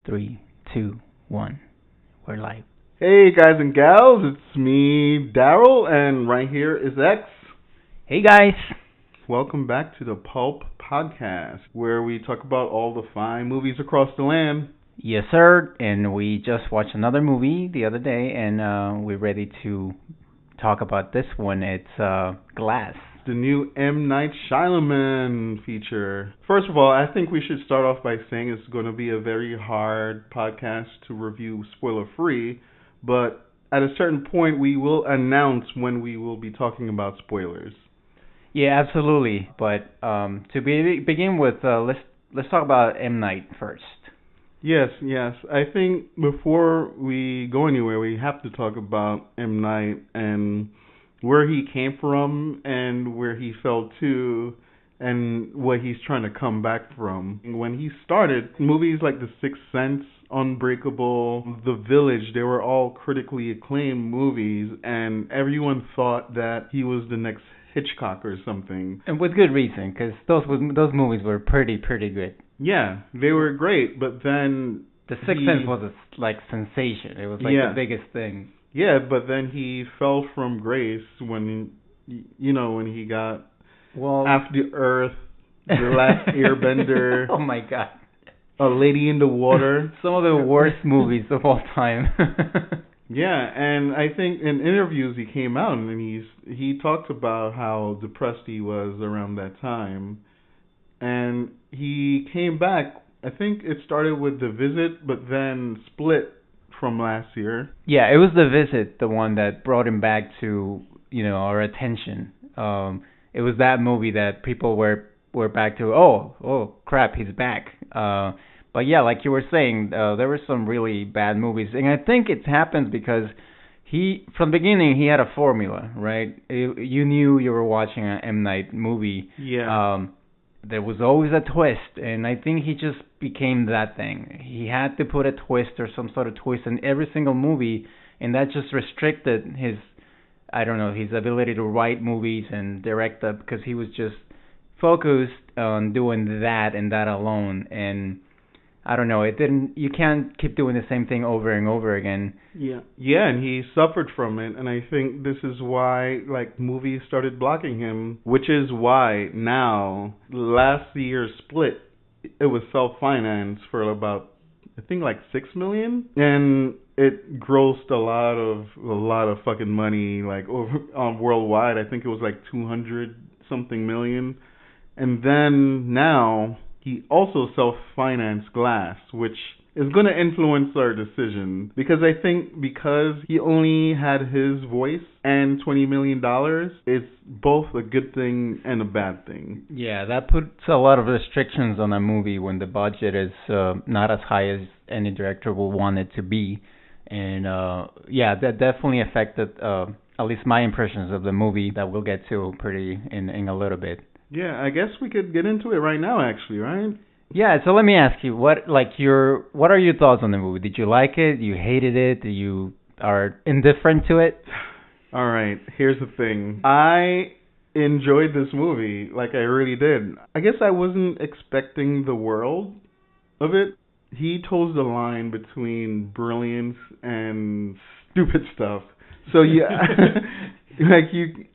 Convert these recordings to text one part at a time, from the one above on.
Three, two, one. We're live. Hey guys and gals, it's me, Daryl, and right here is X. Hey guys. Welcome back to the Pulp podcast, where we talk about all the fine movies across the land. Yes, sir. And we just watched another movie the other day, and we're ready to talk about this one. It's Glass. The new M. Night Shyamalan feature. First of all, I think we should start off by saying it's going to be a very hard podcast to review spoiler-free, but at a certain point we will announce when we will be talking about spoilers. Yeah, absolutely. But begin with, let's talk about M. Night first. Yes. I think before we go anywhere, we have to talk about M. Night and where he came from and where he fell to and what he's trying to come back from. When he started, movies like The Sixth Sense, Unbreakable, The Village, they were all critically acclaimed movies, and everyone thought that he was the next Hitchcock or something. And with good reason, because those movies were pretty good. Yeah, they were great, but then The Sixth Sense was a sensation. It was the biggest thing. Yeah, but then he fell from grace when he got After the Earth, The Last Airbender. Oh my God. A Lady in the Water. Some of the worst movies of all time. Yeah, and I think in interviews he came out and he talked about how depressed he was around that time. And he came back, I think it started with The Visit, but then Split from last year. Yeah, it was The Visit, the one that brought him back to, our attention. It was that movie that people were back to, oh crap, he's back. But yeah, like you were saying, there were some really bad movies. And I think it happens because from the beginning, he had a formula, right? You knew you were watching an M. Night movie. Yeah. There was always a twist, and I think he just became that thing. He had to put a twist or some sort of twist in every single movie, and that just restricted his ability to write movies and direct them, because he was just focused on doing that and that alone. And I don't know, you can't keep doing the same thing over and over again. Yeah, and he suffered from it, and I think this is why, movies started blocking him, which is why now, last year's Split, it was self-financed for about, I think, $6 million, and it grossed a lot of fucking money, over worldwide. I think it was 200 something million, and then now he also self-financed Glass, which is going to influence our decision. Because I think because he only had his voice and $20 million, it's both a good thing and a bad thing. Yeah, that puts a lot of restrictions on a movie when the budget is not as high as any director will want it to be. And that definitely affected at least my impressions of the movie that we'll get to in a little bit. Yeah, I guess we could get into it right now, actually, right? Yeah, so let me ask you, what are your thoughts on the movie? Did you like it? You hated it? You are indifferent to it? All right, here's the thing. I enjoyed this movie, I really did. I guess I wasn't expecting the world of it. He toes the line between brilliance and stupid stuff. So yeah,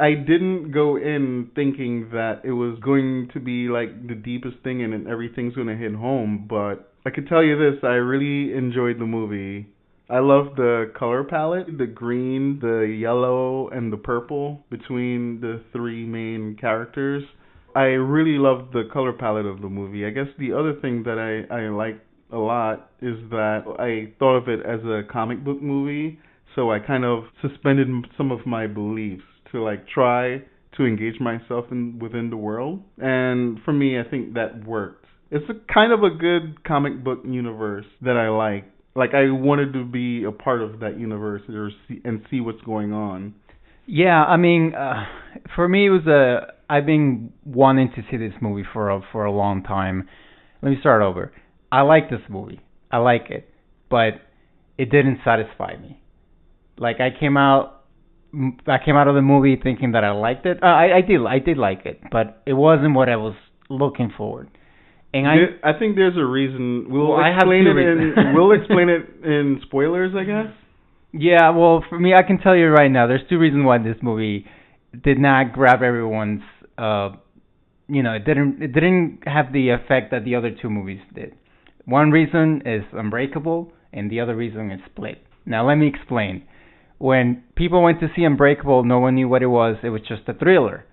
I didn't go in thinking that it was going to be the deepest thing and everything's going to hit home, but I could tell you this, I really enjoyed the movie. I love the color palette, the green, the yellow, and the purple between the three main characters. I really loved the color palette of the movie. I guess the other thing that I liked a lot is that I thought of it as a comic book movie. So I kind of suspended some of my beliefs to try to engage myself within the world. And for me, I think that worked. It's a kind of a good comic book universe that I like. I wanted to be a part of that universe and see what's going on. Yeah, I mean, for me, I've been wanting to see this movie for a long time. Let me start over. I like this movie. I like it, but it didn't satisfy me. I came out of the movie thinking that I liked it. I did like it, but it wasn't what I was looking for. And I think there's a reason. Well, I have two reasons. We'll explain it in spoilers, I guess. Yeah, well, for me, I can tell you right now, there's two reasons why this movie did not grab everyone's. It didn't have the effect that the other two movies did. One reason is Unbreakable, and the other reason is Split. Now, let me explain. When people went to see Unbreakable, no one knew what it was. It was just a thriller.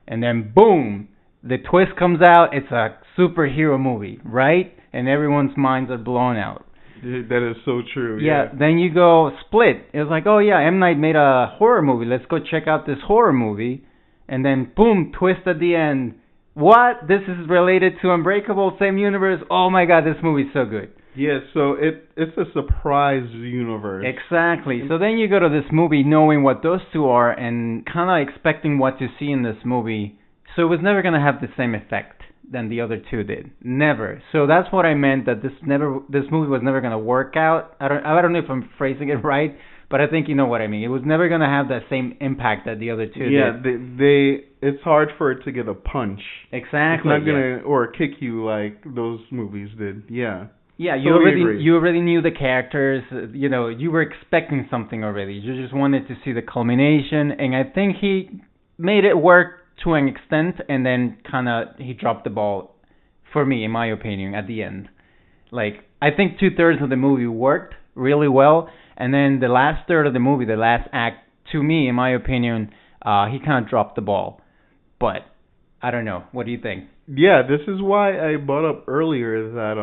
And then, boom, the twist comes out. It's a superhero movie, right? And everyone's minds are blown out. That is so true. Yeah. Then you go Split. It was like, oh yeah, M. Night made a horror movie. Let's go check out this horror movie. And then boom, twist at the end. What? This is related to Unbreakable, same universe. Oh my God, this movie's so good. Yeah. So it's a surprise universe. Exactly. So then you go to this movie knowing what those two are and kind of expecting what to see in this movie. So it was never gonna have the same effect than the other two did. Never. So that's what I meant, that this movie was never gonna work out. I don't know if I'm phrasing it right, but I think you know what I mean. It was never gonna have that same impact that the other two did. Yeah, it's hard for it to get a punch. Exactly. It's not gonna or kick you like those movies did. Yeah. Yeah, Totally you already knew the characters. You were expecting something already. You just wanted to see the culmination, and I think he made it work to an extent, and then he dropped the ball, for me, in my opinion, at the end. Like, I think 2/3 of the movie worked really well, and then the last third of the movie, the last act, to me, in my opinion, he kind of dropped the ball. But I don't know. What do you think? Yeah, this is why I brought up earlier that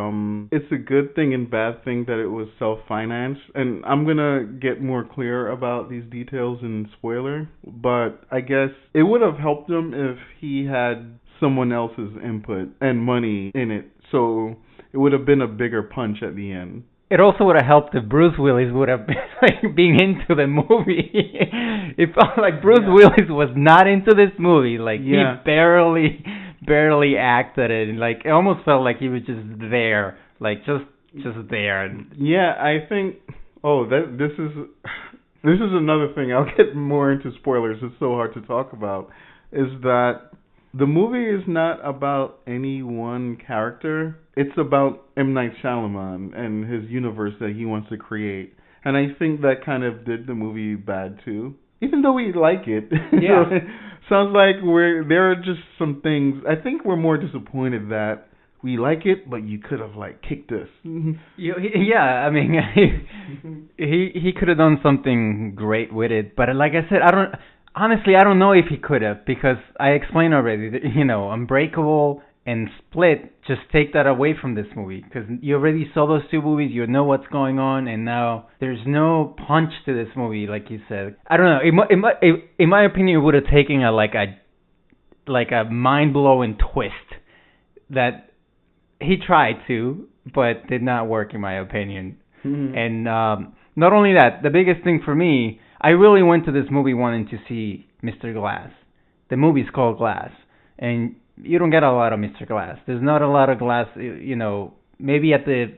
it's a good thing and bad thing that it was self-financed, and I'm gonna get more clear about these details in spoiler, but I guess it would have helped him if he had someone else's input and money in it, so it would have been a bigger punch at the end. It also would have helped if Bruce Willis would have been like being into the movie. It felt like Bruce Willis was not into this movie. Like he barely acted it. Like it almost felt like he was just there, like just there. Yeah, I think. Oh, this is another thing. I'll get more into spoilers. It's so hard to talk about. Is that the movie is not about any one character. It's about M. Night Shyamalan and his universe that he wants to create. And I think that kind of did the movie bad too. Even though we like it. Yeah. Sounds like there are just some things. I think we're more disappointed that we like it, but you could have like kicked us. Yeah, I mean, he could have done something great with it. But like I said, I don't know if he could have, because I explained already that, Unbreakable and Split just take that away from this movie, because you already saw those two movies, you know what's going on, and now there's no punch to this movie, like you said. I don't know. In my opinion, it would have taken a mind-blowing twist that he tried to, but did not work, in my opinion. Mm-hmm. And not only that, the biggest thing for me, I really went to this movie wanting to see Mr. Glass. The movie's called Glass, and you don't get a lot of Mr. Glass. There's not a lot of Glass, maybe at the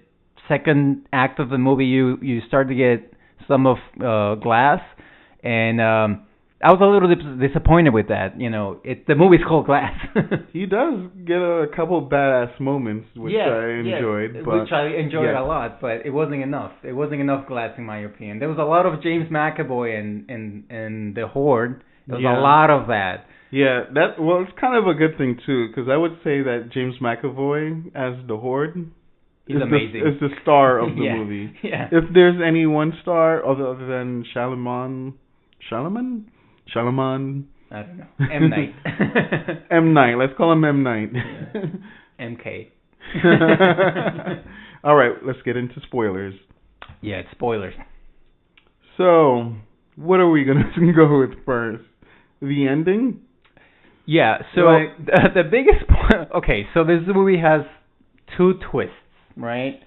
second act of the movie you start to get some of Glass, and I was a little disappointed with that. The movie's called Glass. He does get a couple badass moments, which I enjoyed. Yes, but which I enjoyed a lot, but it wasn't enough. It wasn't enough Glass, in my opinion. There was a lot of James McAvoy and the Horde. There was a lot of that. Yeah, it's kind of a good thing too, because I would say that James McAvoy as the Horde is amazing. Is the star of the movie. Yeah. If there's any one star other than Shyamalan? I don't know. M. Night. M. Night. Let's call him M. Night. Yeah. MK. All right, let's get into spoilers. Yeah, it's spoilers. So, what are we going to go with first? The ending? Yeah, so the biggest point... Okay, so this movie has two twists, right?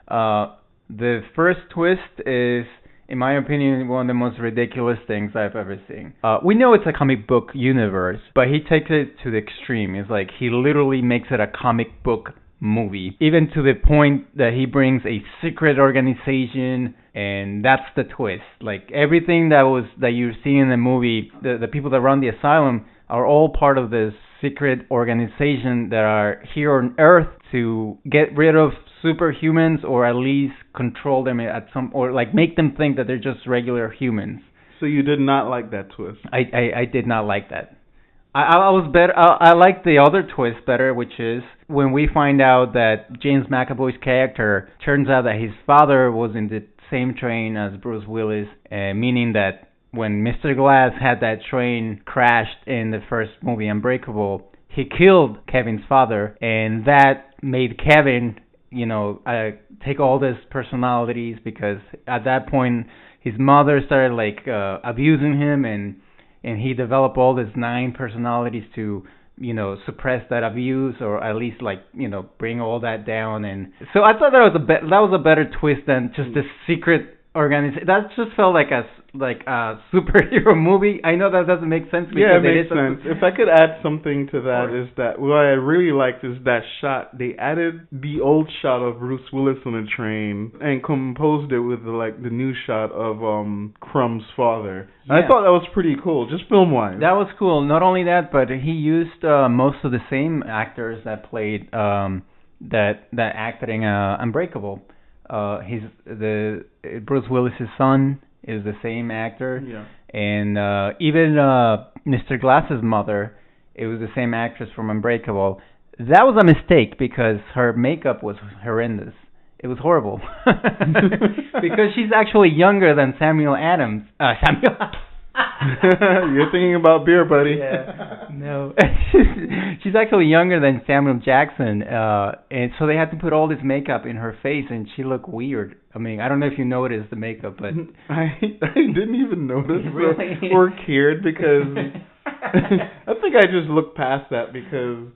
The first twist is, in my opinion, one of the most ridiculous things I've ever seen. We know it's a comic book universe, but he takes it to the extreme. It's like he literally makes it a comic book movie, even to the point that he brings a secret organization, and that's the twist. Like everything that you see in the movie, the people that run the asylum are all part of this secret organization that are here on Earth to get rid of superhumans or at least control them at some or like make them think that they're just regular humans. So you did not like that twist. I did not like that. I was better. I like the other twist better, which is when we find out that James McAvoy's character turns out that his father was in the same train as Bruce Willis, meaning that when Mr. Glass had that train crashed in the first movie Unbreakable, he killed Kevin's father, and that made Kevin, take all these personalities because at that point his mother started abusing him and he developed all these 9 personalities to suppress that abuse or at least bring all that down. And so I thought that was a better twist than just this secret organization. That just felt like a superhero movie. I know that doesn't make sense because it makes sense. If I could add something to that, is that what I really liked is that shot. They added the old shot of Bruce Willis on a train and composed it with the new shot of Crumb's father. Yeah. I thought that was pretty cool, just film wise. That was cool. Not only that, but he used most of the same actors that played that acted in Unbreakable. Bruce Willis's son is the same actor, and even Mr. Glass's mother, it was the same actress from Unbreakable. That was a mistake because her makeup was horrendous. It was horrible because she's actually younger than Samuel Adams. You're thinking about beer, buddy. Yeah. No. She's actually younger than Samuel Jackson, and so they had to put all this makeup in her face, and she looked weird. I mean, I don't know if you noticed the makeup, but I didn't even notice really? or cared because I think I just looked past that because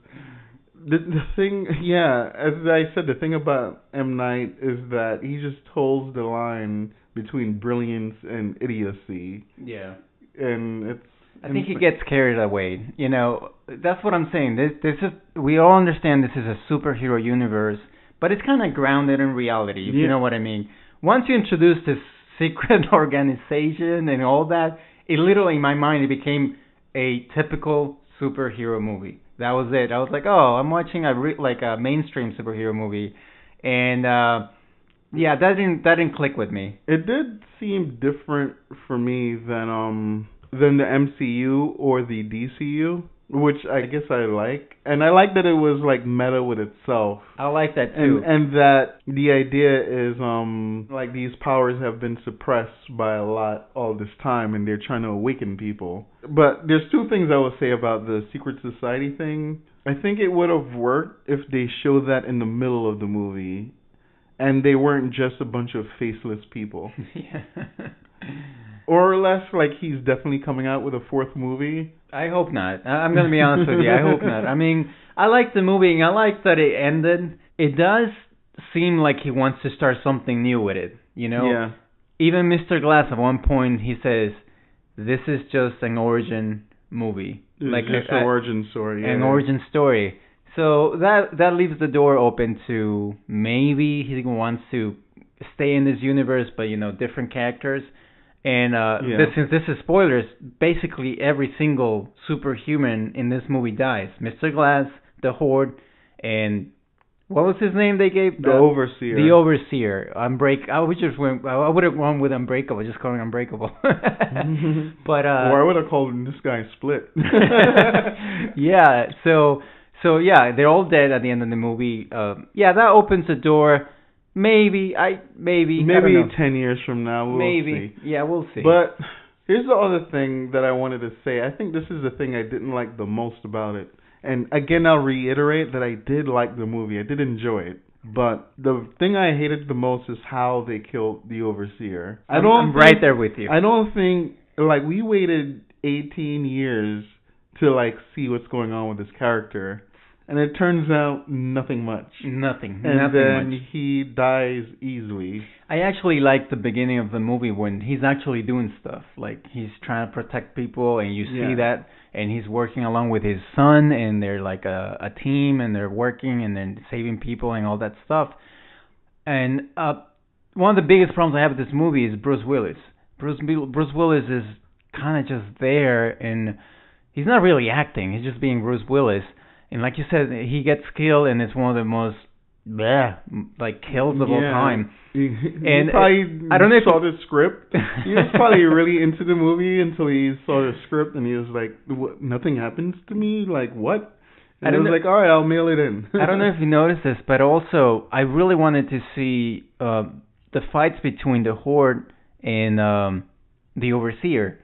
the thing, as I said, the thing about M. Night is that he just holds the line between brilliance and idiocy. Yeah. And I think he gets carried away. That's what I'm saying. This is, we all understand this is a superhero universe, but it's kind of grounded in reality, if you know what I mean. Once you introduce this secret organization and all that, it literally, in my mind, it became a typical superhero movie. That was it. I was like, oh, I'm watching a mainstream superhero movie, and that didn't click with me. It did seem different for me than the MCU or the DCU, which I guess I like. And I like that it was meta with itself. I like that too. And that the idea is these powers have been suppressed by a lot all this time and they're trying to awaken people. But there's 2 things I will say about the secret society thing. I think it would have worked if they showed that in the middle of the movie and they weren't just a bunch of faceless people. Yeah. Or less he's definitely coming out with a 4th movie. I hope not. I'm going to be honest with you. I hope not. I mean, I like the movie and I like that it ended. It does seem like he wants to start something new with it, Yeah. Even Mr. Glass at one point, he says, this is just an origin movie. It's just an origin story. Yeah. An origin story. So that leaves the door open to maybe he wants to stay in this universe, but, different characters. And since this is spoilers, basically every single superhuman in this movie dies. Mr. Glass, the Horde, and what was his name they gave? The Overseer. The Overseer. I would have gone with Unbreakable, just calling Unbreakable. But or I would have called this guy Split. Yeah. So they're all dead at the end of the movie. That opens the door. Maybe 10 years from now we'll see. Yeah, we'll see. But here's the other thing that I wanted to say. I think this is the thing I didn't like the most about it. And again, I'll reiterate that I did like the movie. I did enjoy it. But the thing I hated the most is how they killed the Overseer. I'm right there with you. I don't think we waited 18 years to see what's going on with this character. And it turns out nothing much. Nothing. And nothing then much. He dies easily. I actually like the beginning of the movie when he's actually doing stuff. He's trying to protect people and you see that. And he's working along with his son and they're a team and they're working and then saving people and all that stuff. And one of the biggest problems I have with this movie is Bruce Willis. Bruce Willis is kind of just there and he's not really acting. He's just being Bruce Willis. And like you said, he gets killed, and it's one of the most bleh, like kills of all time. And probably I don't know if saw the script. He was probably really into the movie until he saw the script, and he was like, what, "Nothing happens to me? Like what?" And I was like, "All right, I'll mail it in." I don't know if you noticed this, but also I really wanted to see the fights between the Horde and the Overseer,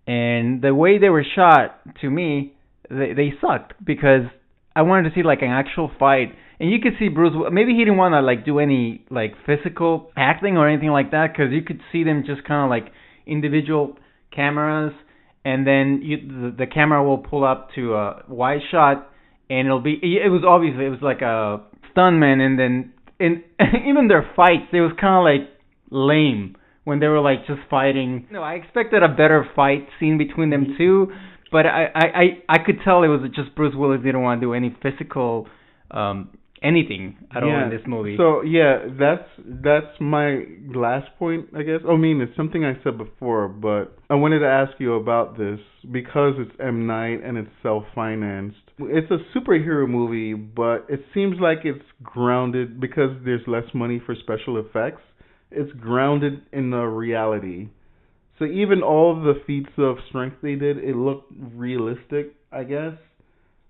and the way they were shot, to me, they sucked because I wanted to see like an actual fight. And you could see Bruce. Maybe he didn't want to like do any like physical acting or anything like that, because you could see them just kind of like individual cameras, and then the camera will pull up to a wide shot, and it'll be. It was obviously it was like a stuntman, and then even their fights, it was kind of like lame when they were like just fighting. No, I expected a better fight scene between them two, but I could tell it was just Bruce Willis didn't want to do any physical. Anything at all in this movie. So that's my last point, I guess. I mean, it's something I said before, but I wanted to ask you about this because it's M. Night and it's self-financed. It's a superhero movie, but it seems like it's grounded because there's less money for special effects. It's grounded in the reality. So even all of the feats of strength they did, it looked realistic, I guess,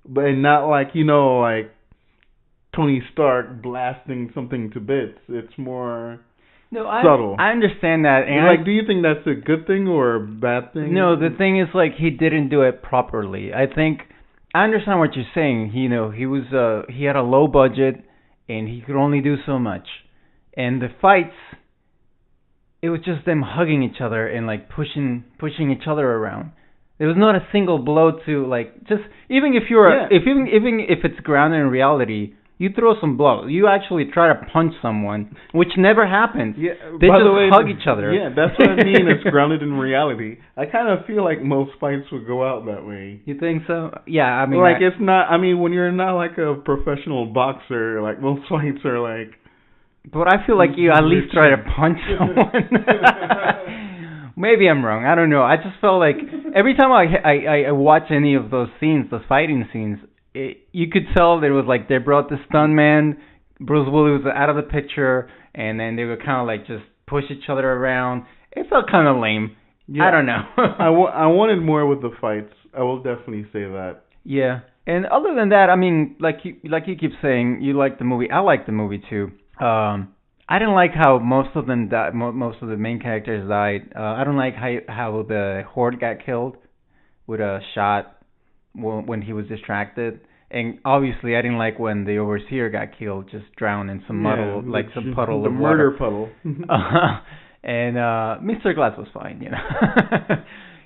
but not like like Tony Stark blasting something to bits. It's more subtle. I understand that. And do you think that's a good thing or a bad thing? No, the thing is, like, he didn't do it properly. I understand what you're saying. He had a low budget and he could only do so much. And the fights, it was just them hugging each other and like pushing each other around. There was not a single blow to like just even if even if it's grounded in reality. You throw some blows. You actually try to punch someone, which never happens. Yeah, they just hug each other. Yeah, that's what I mean. It's grounded in reality. I kind of feel like most fights would go out that way. You think so? Yeah, I mean, it's not. I mean, when you're not like a professional boxer, like most fights are like. But I feel like you at least try to punch someone. Maybe I'm wrong. I don't know. I just felt like every time I watch any of those scenes, those fighting scenes. You could tell there was like they brought the stuntman, Bruce Willis was out of the picture, and then they would kind of like just push each other around. It felt kind of lame. Yeah. I don't know. I wanted more with the fights. I will definitely say that. Yeah, and other than that, I mean, like you keep saying, you like the movie. I like the movie too. I didn't like how most of them died. Most of the main characters died. I don't like how the Horde got killed with a shot. When he was distracted, and obviously I didn't like when the Overseer got killed, just drowned in some some puddle of water. The murder puddle. And Mr. Glass was fine,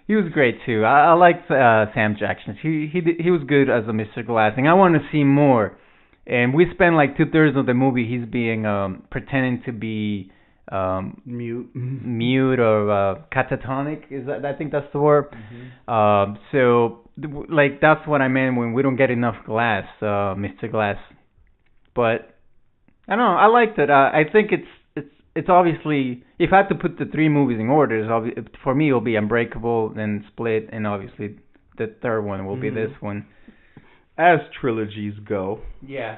He was great too. I liked Sam Jackson. He was good as a Mr. Glass, and I want to see more. And we spent like 2/3 of the movie he's being pretending to be mute or catatonic. I think that's the word. Mm-hmm. So like that's what I meant when we don't get enough Glass, Mr. Glass. But I don't know. I liked it. I think it's obviously, if I had to put the three movies in order, for me it'll be Unbreakable, then Split, and obviously the third one will be this one. As trilogies go. Yeah.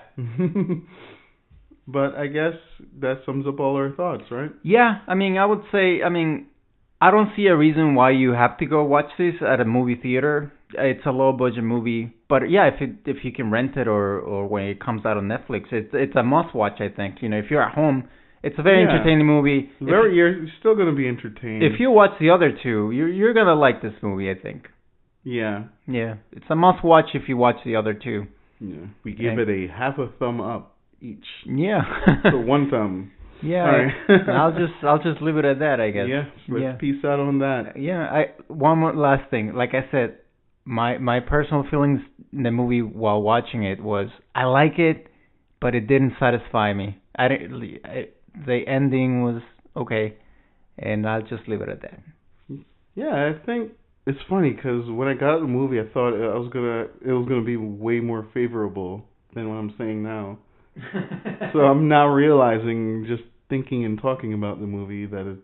But I guess that sums up all our thoughts, right? Yeah, I mean, I would say, I don't see a reason why you have to go watch this at a movie theater. It's a low budget movie, but yeah, if you can rent it or when it comes out on Netflix, it's a must watch. I think if you're at home, it's a very entertaining movie. You're still gonna be entertained. If you watch the other two, you're gonna like this movie, I think. Yeah. Yeah, it's a must watch if you watch the other two. Yeah, we give it a half a thumb up each. Yeah. So one thumb. Yeah. All right. I'll just leave it at that, I guess. Yeah. Let's peace out on that. Yeah. One more last thing. Like I said, my personal feelings in the movie while watching it was I like it, but it didn't satisfy me. The ending was okay, and I'll just leave it at that. Yeah, I think it's funny because when I got the movie, I thought it was gonna be way more favorable than what I'm saying now. So I'm now realizing, just thinking and talking about the movie, that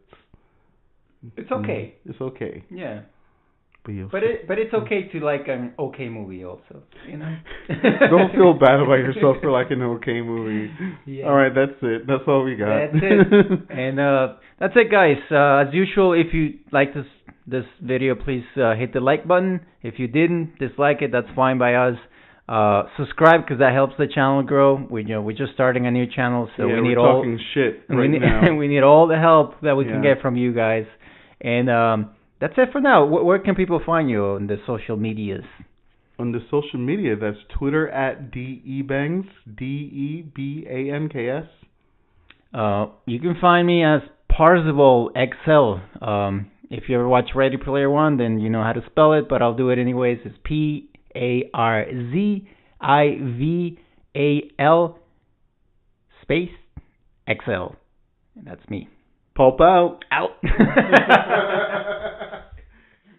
it's okay. It's okay. Yeah. But it's okay to like an okay movie also, you know. Don't feel bad about yourself for like an okay movie. Yeah. All right, that's it. That's all we got. That's it. And that's it, guys. As usual, if you like this video, please hit the like button. If you didn't dislike it, that's fine by us. Subscribe because that helps the channel grow. We're just starting a new channel, so we need all talking shit right now. We need all the help that we can get from you guys. And that's it for now. Where can people find you on the social medias? On the social media, that's Twitter at DEBanks, DEBANKS. You can find me as Parzival XL. If you ever watch Ready Player One, then you know how to spell it, but I'll do it anyways. It's PARZIVAL space XL. And that's me. Pulp out. Out.